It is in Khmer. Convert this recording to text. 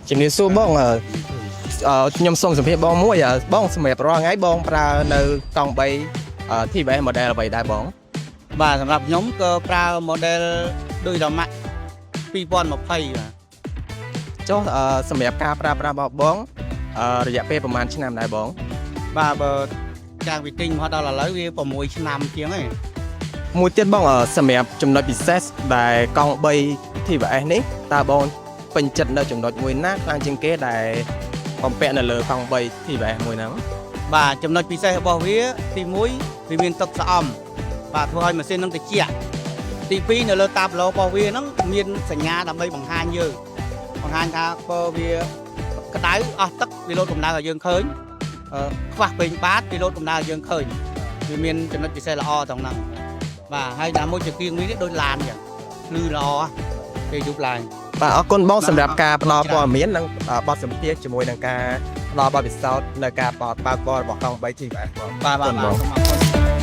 ជំរាបសួរបងខ្ញុំសូមសម្ភាសបងមួយបងសម្រាប់រាល់ថ្ងៃបងប្រើនៅកង់3 TVS model អ្វីដែរបង បាទសម្រាប់ខ្ញុំក៏ប្រើ model ដូចរម៉ាក់2020បាទ ចុះសម្រាប់ការប្រើប្រាស់របស់បងរយៈពេលប្រហែលឆ្នាំដែរបង បាទបើចាស់វិទិញមកដល់ឥឡូវវា6ឆ្នាំជាងហើយ មួយទៀតបងសម្រាប់ចំណុចពិសេសដែលកង់3 TVS នេះតើបងពេញចិត្តនៅចំណុចមួយណាខ្លាំងជាងគេដែលបំពាក់នៅលើកង់3 TVS មួយហ្នឹង បាទចំណុចពិសេសរបស់វាទី1វាមានទឹកស្អំបាទធ្វើឲ្យម៉ាស៊ីននឹងត្រជាក់ទី2នៅលើតាបឡូរបស់វាហ្នឹងមានសញ្ញាដើម្បីបង្ហាញយើងបង្ហាញថាបើវាក្តៅអស់ទឹកវាលោតកម្ដៅឲ្យយើងឃើញខ្វះពេញបាតវាលោតកម្ដៅឲ្យយើងឃើញវាមានចំណុចពិសេសល្អត្រង់ហ្នឹងបាទហើយតាមមួយជាគៀងនេះដូចឡានចឹងភ្លឺល្អពេលយប់ឡើង បាទអរគុណបងសម្រាប់ការផ្ដល់ព័ត៌មាននិងបទសម្ភាសន៍ជាមួយនឹងការផ្ដល់បទពិសោធន៍នៅការបើកបររបស់កង់3 TVS បង បាទសូមអរគុណ